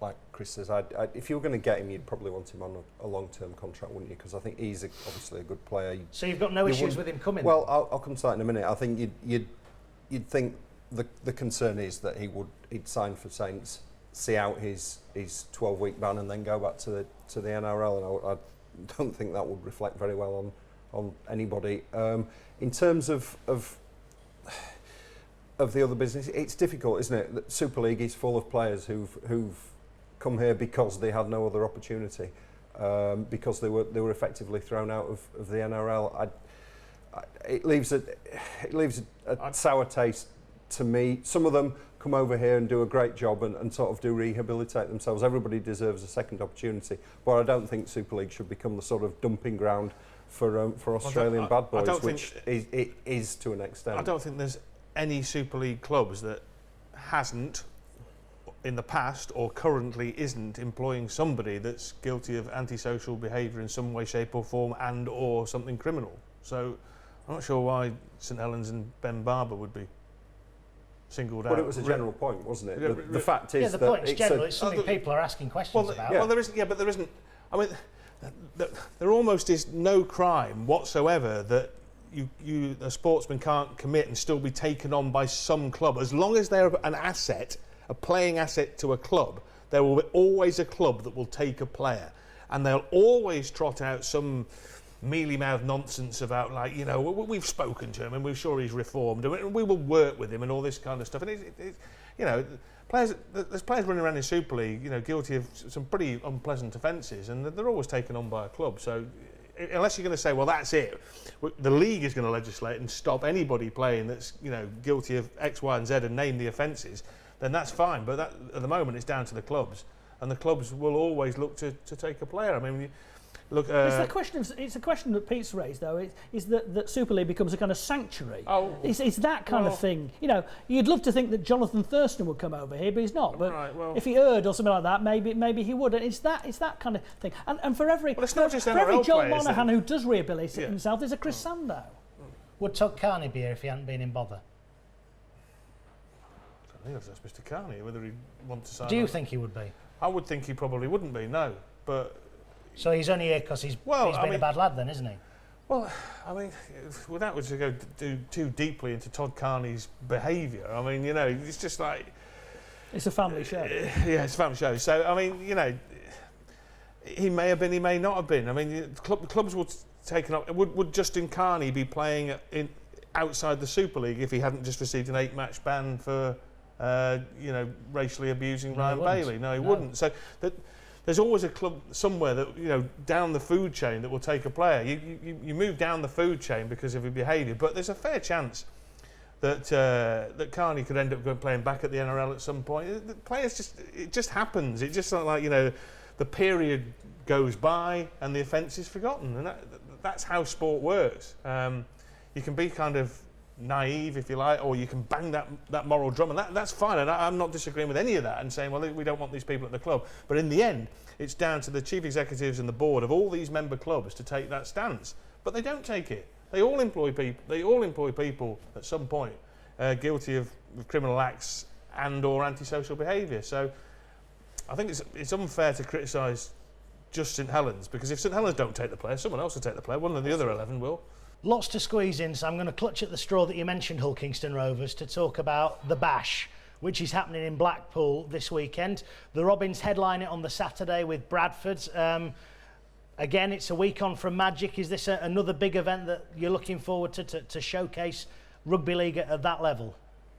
like Chris says, if you were going to get him, you'd probably want him on a long-term contract, wouldn't you? Because I think he's obviously a good player. So you've got no issues with him coming? Well, I'll come to that in a minute. I think you'd think the concern is that he'd sign for Saints, see out his 12-week ban, and then go back to the NRL. And I don't think that would reflect very well on anybody. In terms of the other business, it's difficult, isn't it? The Super League is full of players who've come here because they had no other opportunity, because they were effectively thrown out of the NRL. It leaves a sour taste to me. Some of them come over here and do a great job and sort of do rehabilitate themselves. Everybody deserves a second opportunity, but I don't think Super League should become the sort of dumping ground for Australian bad boys, which it is to an extent. I don't think there's any Super League clubs that hasn't in the past or currently isn't employing somebody that's guilty of antisocial behaviour in some way, shape or form and or something criminal. So I'm not sure why St Helens and Ben Barber would be singled out. But it was a general point, wasn't it? The fact is the point is general. It's something people are asking questions about. Well, there isn't. Yeah, but there isn't. I mean, there almost is no crime whatsoever that a sportsman can't commit and still be taken on by some club, as long as they're an asset, a playing asset to a club. There will be always a club that will take a player, and they'll always trot out some mealy-mouthed nonsense about, like, you know, we've spoken to him and we're sure he's reformed and we will work with him and all this kind of stuff. And you know, there's players running around in Super League, you know, guilty of some pretty unpleasant offences, and they're always taken on by a club. So unless you're going to say, well, that's it, the league is going to legislate and stop anybody playing that's, you know, guilty of X, Y and Z and name the offences, then that's fine. But that, at the moment, it's down to the clubs, and the clubs will always look to take a player. I mean, look, it's a question that Pete's raised, though, is that Super League becomes a kind of sanctuary. Oh, it's that kind of thing. You know, you'd love to think that Jonathan Thurston would come over here, but he's not. But right, well, if he heard or something like that, maybe he would. And it's that kind of thing. And for every it's not just for every NRL Joel players, Monaghan who does rehabilitate himself, there's a Chris Sandow. Would Todd Carney be here if he hadn't been in bother? I think that's Mr. Carney, whether he'd want to sign. Do you think he would be? I would think he probably wouldn't be, no. But so he's only here because he's been a bad lad then, isn't he? Well, I mean, without to go too deeply into Todd Carney's behaviour, I mean, you know, it's just like... It's a family show. Yeah, it's a family show. So, I mean, you know, he may have been, he may not have been. I mean, clubs would taken up... Would Justin Carney be playing outside the Super League if he hadn't just received an 8-match ban for, you know, racially abusing Ryan Bailey? No, he wouldn't. So there's always a club somewhere that, you know, down the food chain that will take a player. You move down the food chain because of your behaviour, but there's a fair chance that Carney could end up playing back at the NRL at some point. The players it just happens. It's just like, you know, the period goes by and the offence is forgotten, and that's how sport works. You can be kind of naive, if you like, or you can bang that moral drum, and that's fine, and I'm not disagreeing with any of that and saying, well, we don't want these people at the club. But in the end, it's down to the chief executives and the board of all these member clubs to take that stance. But they don't take it. They all employ people at some point guilty of criminal acts and or antisocial behaviour. So I think it's unfair to criticise just St Helens, because if St Helens don't take the player, someone else will take the player. One of the other 11 will. Lots to squeeze in, so I'm going to clutch at the straw that you mentioned, Hull Kingston Rovers, to talk about the Bash, which is happening in Blackpool this weekend. The Robins headline it on the Saturday with Bradford. Again, it's a week on from Magic. Is this another big event that you're looking forward to showcase rugby league at that level?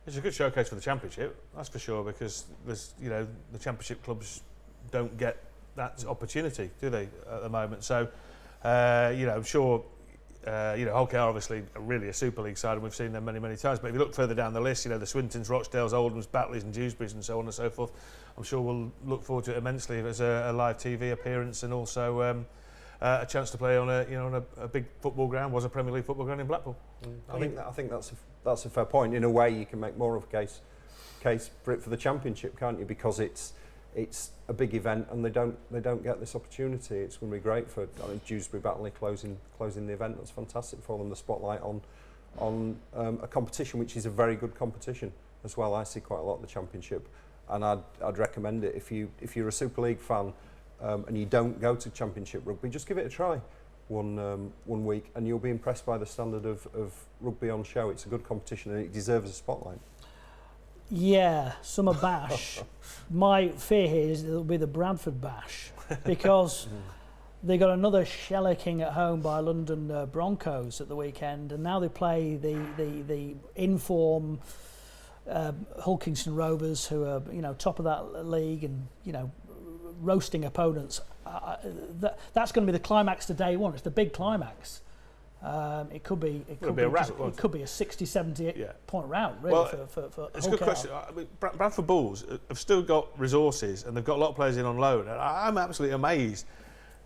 It's a good showcase for the Championship, that's for sure, because there's, you know, the Championship clubs don't get that opportunity, do they, at the moment? So, you know, I'm sure Hull are obviously really a Super League side, and we've seen them many, many times. But if you look further down the list, the Swintons, Rochdales, Oldhams, Batleys and Dewsburys and so on and so forth, I'm sure we'll look forward to it immensely as a live TV appearance, and also a chance to play on a big football ground, was a Premier League football ground in Blackpool. I think that's a fair point. In a way, you can make more of a case for it for the Championship, can't you? Because it's a big event, and they don't get this opportunity. It's going to be great for Dewsbury Batley closing the event. That's fantastic for them. The spotlight on a competition which is a very good competition as well. I see quite a lot of the Championship, and I'd recommend it if you're a Super League fan and you don't go to Championship rugby. Just give it a try one week, and you'll be impressed by the standard of rugby on show. It's a good competition, and it deserves a spotlight. Yeah, summer bash. My fear here is it'll be the Bradford bash, because they got another shellacking at home by London Broncos at the weekend, and now they play the inform Hull Kingston Rovers, who are top of that league, and roasting opponents. That's going to be the climax to day one. It's the big climax. It could be a 60-70 point round, really. Well, for it's a good question. Bradford Bulls have still got resources, and they've got a lot of players in on loan, and I'm absolutely amazed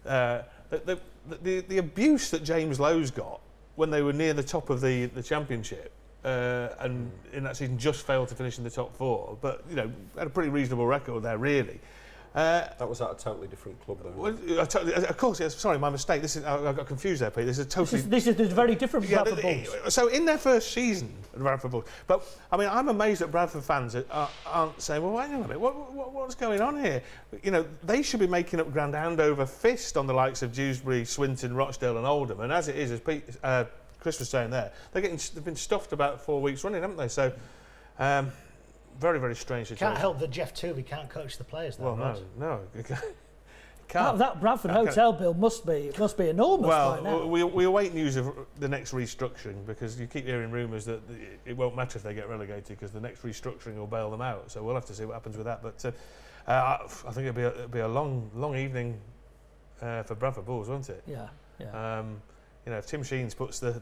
that the abuse that James Lowe's got when they were near the top of the Championship, and in that season just failed to finish in the top four, but had a pretty reasonable record there, really. That was at a totally different club, though. Of course, yes. Sorry, my mistake. I got confused there, Pete. This is very different Bradford Bulls. So in their first season, the Bradford Bulls. But I'm amazed that Bradford fans aren't saying, "Well, hang on a minute, what's going on here?" They should be making up ground hand over fist on the likes of Dewsbury, Swinton, Rochdale, and Oldham. And as it is, as Chris was saying there, they've been stuffed about 4 weeks running, haven't they? So. Very, very strange situation. Can't help that Jeff Tooley can't coach the players, though. Well, no. Can't. That Bradford hotel bill must be enormous right now. We await news of the next restructuring, because you keep hearing rumours that it won't matter if they get relegated, because the next restructuring will bail them out. So we'll have to see what happens with that. But I think it'll be a long evening for Bradford Bulls, won't it? Yeah. If Tim Sheens puts his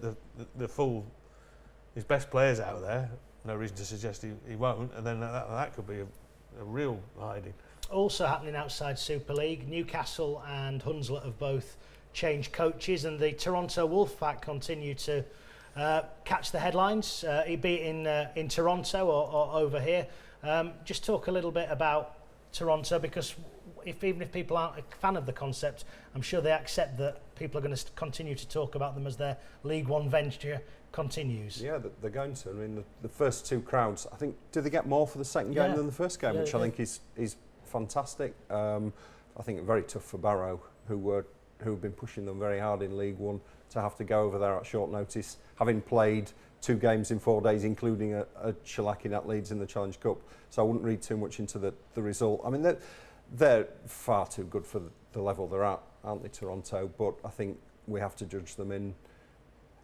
best players out there, no reason to suggest he won't, and then that could be a real hiding. Also happening outside Super League, Newcastle and Hunslet have both changed coaches, and the Toronto Wolfpack continue to catch the headlines, be it in Toronto or over here. Just talk a little bit about Toronto, because even if people aren't a fan of the concept, I'm sure they accept that people are going to continue to talk about them as their League One venture continues. Yeah, they're going to. I mean, the first two crowds, I think, did they get more for the second game than the first game, which I think is fantastic. I think very tough for Barrow, who have been pushing them very hard in League One, to have to go over there at short notice, having played 2 games in 4 days, including a shellacking at Leeds in the Challenge Cup. So I wouldn't read too much into the result. I mean, they're far too good for the level they're at, aren't they, Toronto? But I think we have to judge them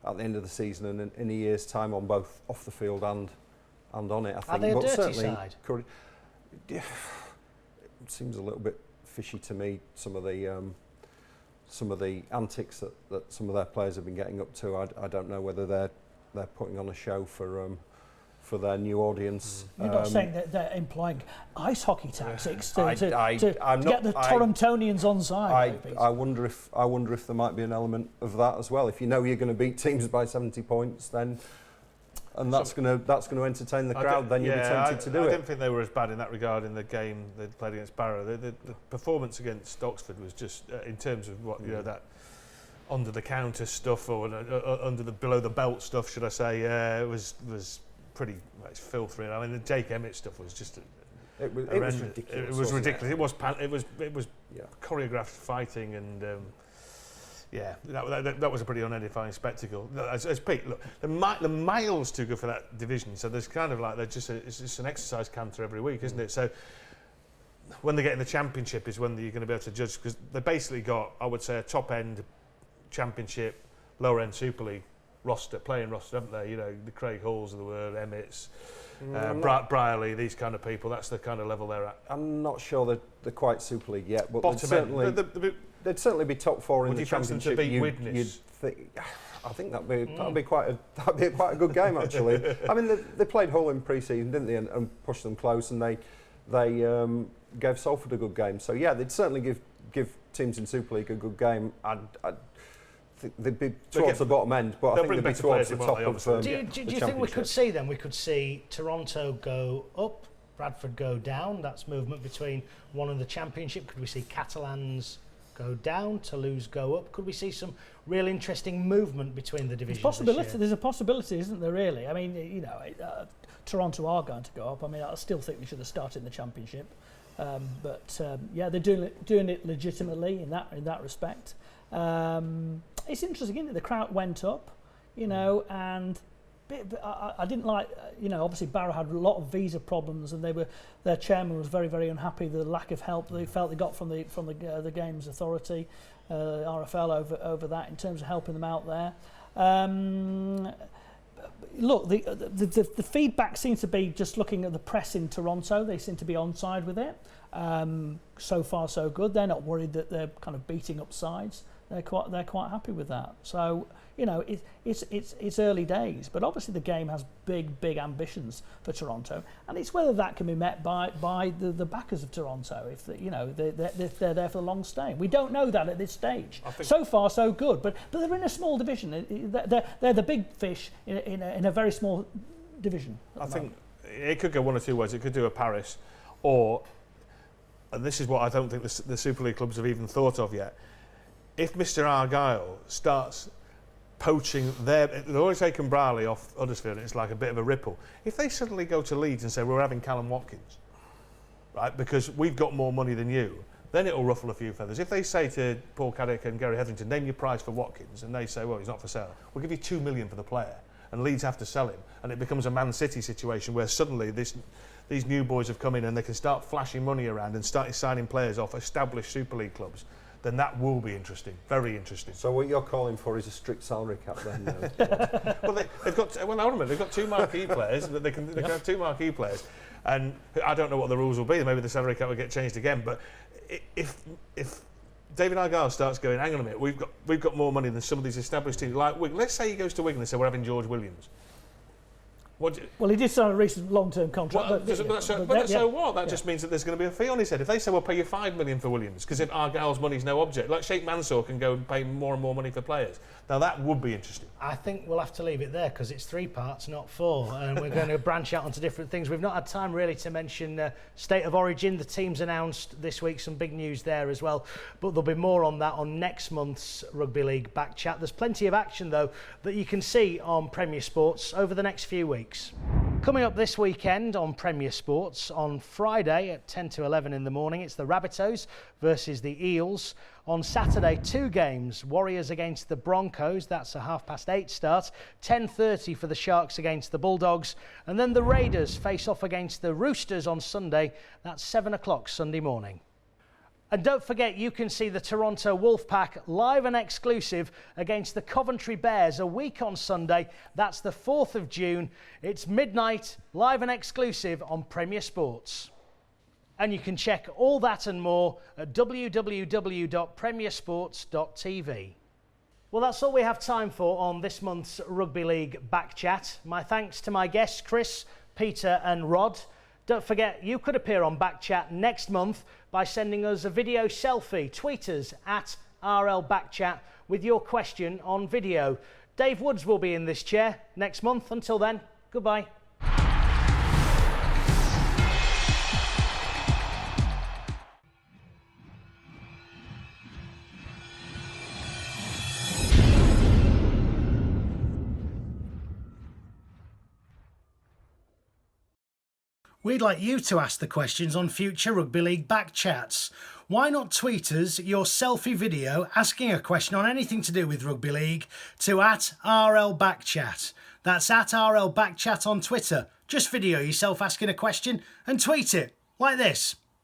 at the end of the season and in a year's time, on both off the field and on it. I think. Are they a but dirty certainly, side? It seems a little bit fishy to me. Some of the antics that some of their players have been getting up to. I don't know whether they're putting on a show for their new audience. You're not saying that they're employing ice hockey tactics to I'm get the Torontonians on side. I wonder if there might be an element of that as well. If you know you're going to beat teams by 70 points, then that's going to entertain the crowd. Then you'll be tempted to do it. I didn't think they were as bad in that regard in the game they played against Barrow. The performance against Oxford was just in terms of what that under the counter stuff or under the below the belt stuff, should I say? Was pretty filthy. I mean, the Jake Emmett stuff was just it was ridiculous. It was ridiculous. It was choreographed fighting, and that was a pretty unedifying spectacle. As Pete, look, the miles too good for that division. So there's kind of like it's just an exercise canter every week, isn't it? So when they get in the Championship is when you're going to be able to judge, because they basically got, I would say, a top end Championship, lower end Super League playing roster, haven't they? You know, the Craig Halls of the world, Emmets, Brierley, these kind of people. That's the kind of level they're at. I'm not sure they're quite Super League yet, but they'd certainly be top four in the Championship. You'd think. I think that'd be quite a good game actually. I mean, they played Hull in pre-season, didn't they, and pushed them close, and they gave Salford a good game. So yeah, they'd certainly give teams in Super League a good game. I'd think they'd be towards the bottom end, but I think they'd be towards the top of. Do you think we could see then? We could see Toronto go up, Bradford go down. That's movement between one and the Championship. Could we see Catalans go down, Toulouse go up? Could we see some real interesting movement between the divisions? There's a possibility, isn't there? Really, I mean, you know, Toronto are going to go up. I mean, I still think they should have started in the Championship, but yeah, they're doing it legitimately in that respect. It's interesting, isn't it? The crowd went up, you know, and I didn't like, you know, obviously Barrow had a lot of visa problems, and their chairman was very, very unhappy with the lack of help they felt they got from the Games Authority, RFL over that in terms of helping them out there. Look, the feedback seems to be, just looking at the press in Toronto, they seem to be onside with it. So far, so good. They're not worried that they're kind of beating up sides. They're quite happy with that. So, you know, it's early days, but obviously the game has big ambitions for Toronto, and it's whether that can be met by the backers of Toronto, if they're there for the long stay. We don't know that at this stage. So far, so good, but they're in a small division. They're the big fish in a very small division. I think it could go one or two ways. It could do a Paris, or, and this is what I don't think the Super League clubs have even thought of yet. If Mr. Argyle starts poaching they're always taking Brierley off Huddersfield, it's like a bit of a ripple. If they suddenly go to Leeds and say, we're having Callum Watkins, right, because we've got more money than you, then it'll ruffle a few feathers. If they say to Paul Caddick and Gary Hetherington, name your price for Watkins, and they say, well, he's not for sale, we'll give you $2 million for the player, and Leeds have to sell him, and it becomes a Man City situation where suddenly these new boys have come in and they can start flashing money around and start signing players off established Super League clubs, then that will be interesting, very interesting. So what you're calling for is a strict salary cap then? Well, they've got two marquee players. They can have two marquee players, and I don't know what the rules will be. Maybe the salary cap will get changed again. But if David Argyle starts going, hang on a minute, we've got more money than some of these established teams. Like, let's say he goes to Wigan and says we're having George Williams. Well, he did sign a recent long-term contract. So what? That just means that there's going to be a fee on his head. If they say we'll pay you $5 million for Williams, because if Argyle's money's no object, like Sheikh Mansour can go and pay more and more money for players. Now that would be interesting. I think we'll have to leave it there because it's 3 parts, not 4, and we're going to branch out onto different things. We've not had time really to mention State of Origin. The team's announced this week, some big news there as well, but there'll be more on that on next month's Rugby League Back Chat. There's plenty of action though that you can see on Premier Sports over the next few weeks. Coming up this weekend on Premier Sports, on Friday at 10 to 11 in the morning, it's the Rabbitohs versus the Eels. On Saturday, 2 games, Warriors against the Broncos, that's a 8:30 start, 10:30 for the Sharks against the Bulldogs, and then the Raiders face off against the Roosters on Sunday, that's 7 o'clock Sunday morning. And don't forget, you can see the Toronto Wolfpack live and exclusive against the Coventry Bears a week on Sunday. That's the 4th of June. It's midnight, live and exclusive on Premier Sports. And you can check all that and more at www.premiersports.tv. Well, that's all we have time for on this month's Rugby League Back Chat. My thanks to my guests, Chris, Peter and Rod. Don't forget, you could appear on Back Chat next month by sending us a video selfie. Tweet us at RLBackChat with your question on video. Dave Woods will be in this chair next month. Until then, goodbye. We'd like you to ask the questions on future Rugby League Back Chats. Why not tweet us your selfie video asking a question on anything to do with Rugby League to at RLBackChat. That's at RLBackChat on Twitter. Just video yourself asking a question and tweet it like this.